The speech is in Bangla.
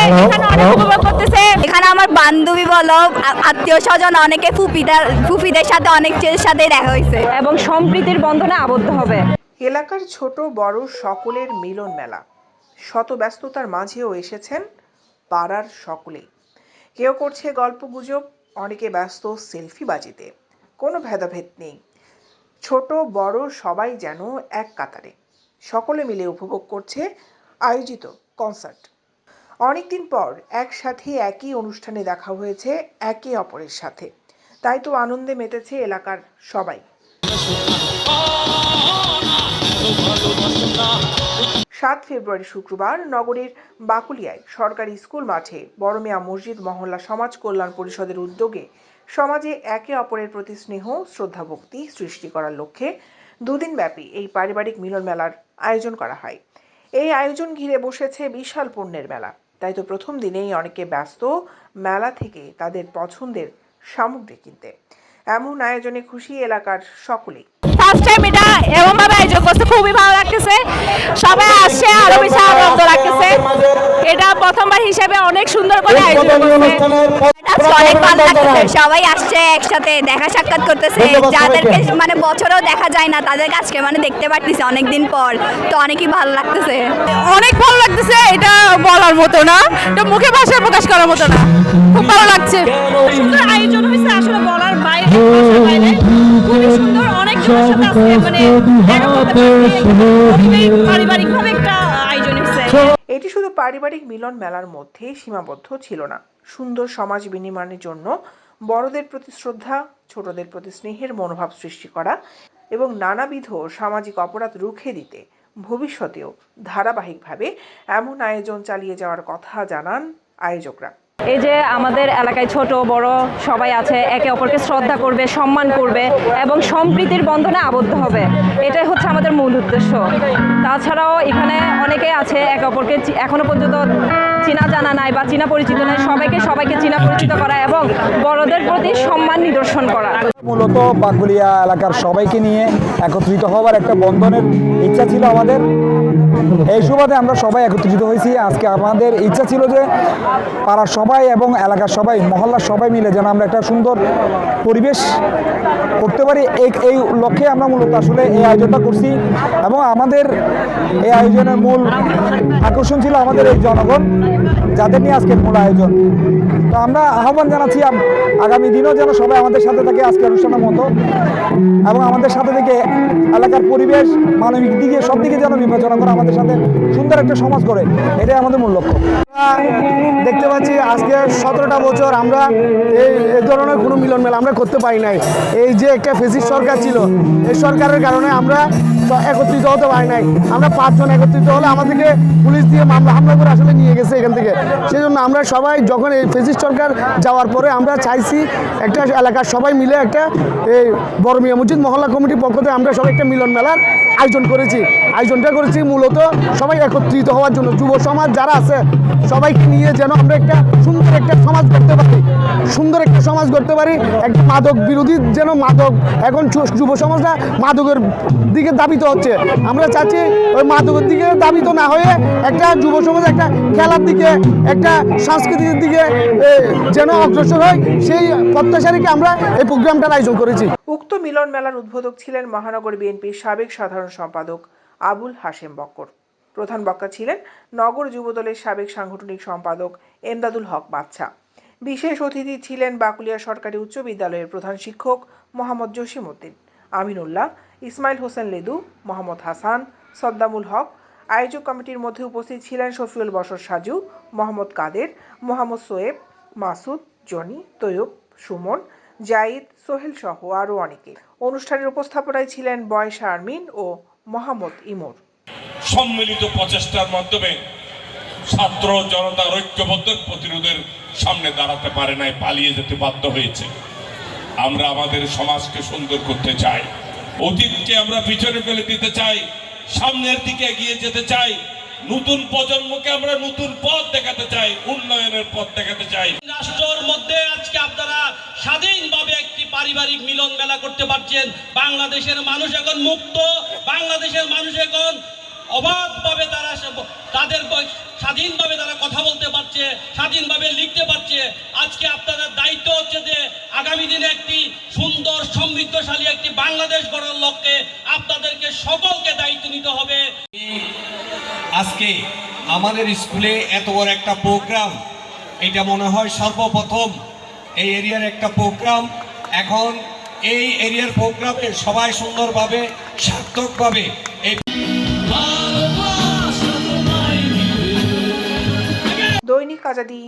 এখানে অনেক উপভোগ করতেছে। এখানে আমার বান্ধবী বলো, আত্মীয় স্বজন, অনেকে ফুপিদের সাথে অনেকের সাথে দেখা হয়েছে এবং সম্প্রীতির বন্ধনে আবদ্ধ হবে। এলাকার ছোট বড় সকলের মিলন মেলা। শত ব্যস্ততার মাঝেও এসেছেন পাড়ার সকলেই। কেউ করছে গল্পগুজব, অনেকে ব্যস্ত সেলফিবাজিতে। কোনো ভেদাভেদ নেই, ছোট বড় সবাই যেন এক কাতারে, সকলে মিলে উপভোগ করছে আয়োজিত কনসার্ট। অনেকদিন পর একসাথে একই অনুষ্ঠানে দেখা হয়েছে একে অপরের সাথে, তাই তো আনন্দে মেতেছে এলাকার সবাই। 7 ফেব্রুয়ারি শুক্রবার নগরীর বাকুলিয়ায় সরকারি স্কুল মাঠে বড়মিয়া মসজিদ মহল্লা সমাজ কল্যাণ পরিষদের উদ্যোগে সমাজে একে অপরের প্রতি স্নেহ শ্রদ্ধা ভক্তি সৃষ্টি করার লক্ষ্যে দুদিনব্যাপী এই পারিবারিক মিলন মেলার আয়োজন করা হয়। এই আয়োজন ঘিরে বসেছে বিশাল পণ্যের মেলা, তাই তো প্রথম দিনেই অনেকে ব্যস্ত মেলা থেকে তাদের পছন্দের সামগ্রী কিনতে। এমন আয়োজনে খুশি এলাকার সকলেই। ফার্স্ট টাইম এটা এমন ভাবে আয়োজন করছে, খুবই ভালো লাগতেছে। সবাই আসছে, আরো বেশি আনন্দ লাগতেছে। এটা প্রথমবার হিসেবে অনেক সুন্দর করে আয়োজন করছে, অনেক ভালো লাগতেছে। সবাই আসছে একসাথে দেখা সাক্ষাৎ করতেছে, যাদেরকে মানে বছরেও দেখা যায় না তাদের আজকে মানে দেখতে পারতেছে অনেকদিন পর, তো অনেকই ভালো লাগতেছে। অনেক ভালো লাগতেছে, এটা বলার মতো না, এটা মুখে ভাষায় প্রকাশ করার মতো না। খুব ভালো লাগছে, সুন্দর আয়োজন হয়েছে, আসলে বলার বাইরে, ভাষার বাইরে। খুবই সুন্দর, অনেক জনের সাথে আজকে মানে দেখা করতে পারছি, পারিবারিকভাবে একটা আয়োজন হয়েছে। এটি শুধু পারিবারিক মিলন মেলার মধ্যে সীমাবদ্ধ ছিল না, সুন্দর সমাজ বিনিময়ের জন্য বড়দের প্রতি শ্রদ্ধা, ছোটদের প্রতি স্নেহের মনোভাব সৃষ্টি করা এবং নানাবিধ সামাজিক অপরাধ রুখে দিতে ভবিষ্যতেও ধারাবাহিকভাবে এমন আয়োজন চালিয়ে যাওয়ার কথা জানান আয়োজকরা। এই যে আমাদের এলাকায় ছোট বড় সবাই আছে, একে অপরকে শ্রদ্ধা করবে, সম্মান করবে এবং সম্প্রীতির বন্ধনে আবদ্ধ হবে, এটাই হচ্ছে আমাদের মূল উদ্দেশ্য। তাছাড়াও এখানে অনেকেই আছে একে অপরকে এখনো পর্যন্ত চেনা জানা নাই বা চেনা পরিচিত নাই, সবাইকে চেনা পরিচিত করা এবং বড়দের প্রতি সম্মান নিদর্শন করা। মূলত বাকুলিয়া এলাকার সবাইকে নিয়ে একত্রিত হওয়ার একটা বন্ধনের ইচ্ছা ছিল আমাদের। এই সুবাদে আমরা সবাই একত্রিত হয়েছি। আজকে আমাদের ইচ্ছা ছিল যে পাড়ার সবাই এবং এলাকার সবাই, মহল্লার সবাই মিলে যেন আমরা একটা সুন্দর পরিবেশ করতে পারি, এই লক্ষ্যে আমরা মূলত আসলে এই আয়োজনটা করছি। এবং আমাদের এই আয়োজনের মূল আকর্ষণ ছিল আমাদের এই জনগণ, যাদের নিয়ে আজকের মূল আয়োজন। তো আমরা আহ্বান জানাচ্ছি আগামী দিনও যেন সবাই আমাদের সাথে থাকে আজকে অনুষ্ঠানের মতো, এবং আমাদের সাথে থেকে এলাকার পরিবেশ, মানবিক দিকে সব দিকে যেন বিবেচনা করে আমাদের সাথে সুন্দর একটা সমাজ করে, এটাই আমাদের মূল লক্ষ্য। দেখতে পাচ্ছি আজকে 17টা বছর আমরা এই ধরনের কোনো মিলন মেলা আমরা করতে পারি নাই। এই যে একটা ফ্যাসিস্ট সরকার ছিল, এই সরকারের কারণে আমরা একত্রিত হতে পারি নাই। আমরা 5 জন একত্রিত হলে আমাদেরকে পুলিশ দিয়ে মামলা হামলা করে আসলে নিয়ে গেছে এখান থেকে। সেই জন্য আমরা সবাই যখন এই ফ্যাসিস্ট সরকার যাওয়ার পরে আমরা চাইছি একটা এলাকার সবাই মিলে একটা এই বড়মিয়া মসজিদ মহল্লা কমিটির পক্ষ থেকে আমরা সবাই একটা মিলন মেলার আয়োজন করেছি। আয়োজনটা করেছি মূলত সবাই একত্রিত হওয়ার জন্য, যুব সমাজ যারা আছে সবাইকে নিয়ে যেন আমরা একটা সুন্দর একটা সমাজ করতে পারি, সুন্দর একটা সমাজ করতে পারি। একটা মাদক বিরোধী যেন মাদক, এখন যুব সমাজটা মাদকের দিকে দাবিত হচ্ছে। আমরা চাচ্ছি ওই মাদকের দিকে দাবিত না হয়ে একটা যুব সমাজ একটা খেলার দিকে, একটা সংস্কৃতির দিকে যেন অগ্রসর হয়, সেই প্রত্যাশা রেখে আমরা এই প্রোগ্রামটার আয়োজন করেছি। উক্ত মিলন মেলার উদ্বোধক ছিলেন মহানগর বিএনপির সাবেক সাধারণ সম্পাদক আবুল হাশেম বক্কর। প্রধান বক্তা ছিলেন নগর যুবদলের সাবেক সাংগঠনিক সম্পাদক এমদাদুল হক বাচ্চা। বিশেষ অতিথি ছিলেন বাকুলিয়া সরকারি উচ্চ বিদ্যালয়ের প্রধান শিক্ষক মোহাম্মদ জসিম উদ্দিন, আমিনুল্লাহ, ইসমাইল হোসেন লেদু, মোহাম্মদ হাসান, সদ্দামুল হক। আয়োজক কমিটির মধ্যে উপস্থিত ছিলেন শফিউল বশর সাজু, মোহাম্মদ কাদের, মোহাম্মদ সোয়েব, মাসুদ, জনি, তৈয়ব, সুমন, জাইদ, সোহেল সহ আরও অনেকে। অনুষ্ঠানের উপস্থাপনায় ছিলেন বয়স আরমিন ও মোহাম্মদ ইমর। সম্মিলিত প্রচেষ্টার মাধ্যমে ছাত্র জনতার ঐক্যবদ্ধ প্রতিরোধের সামনে দাঁড়াতে পারে নাই, পালিয়ে যেতে বাধ্য হয়েছে। আমরা আমাদের সমাজকে সুন্দর করতে চাই, অতীতকে আমরা পিছনে ফেলে দিতে চাই, সামনের দিকে এগিয়ে যেতে চাই, নতুন প্রজন্মকে আমরা নতুন পথ দেখাতে চাই, উন্নয়নের পথ দেখাতে চাই। রাষ্ট্রের মধ্যে আজকে আপনারা স্বাধীনভাবে একটি পারিবারিক মিলন মেলা করতে পারছেন। বাংলাদেশের মানুষ এখন মুক্ত, বাংলাদেশের মানুষ এখন অবাধভাবে তারা তাদের স্বাধীনভাবে তারা কথা বলতে পারছে, স্বাধীনভাবে লিখতে পারছে। আজকে আপনাদের দায়িত্ব হচ্ছে যে আগামী দিনে একটি সুন্দর সমৃদ্ধশালী একটি বাংলাদেশ গড়ার লক্ষ্যে আপনাদেরকে সকলকে দায়িত্ব নিতে হবে। আজকে আমাদের স্কুলে এত বড় একটা প্রোগ্রাম, এটা মনে হয় সর্বপ্রথম এই এরিয়ার একটা প্রোগ্রাম। এখন এই এরিয়ার প্রোগ্রামে সবাই সুন্দরভাবে সার্থকভাবে এই দৈনিক আজাদী।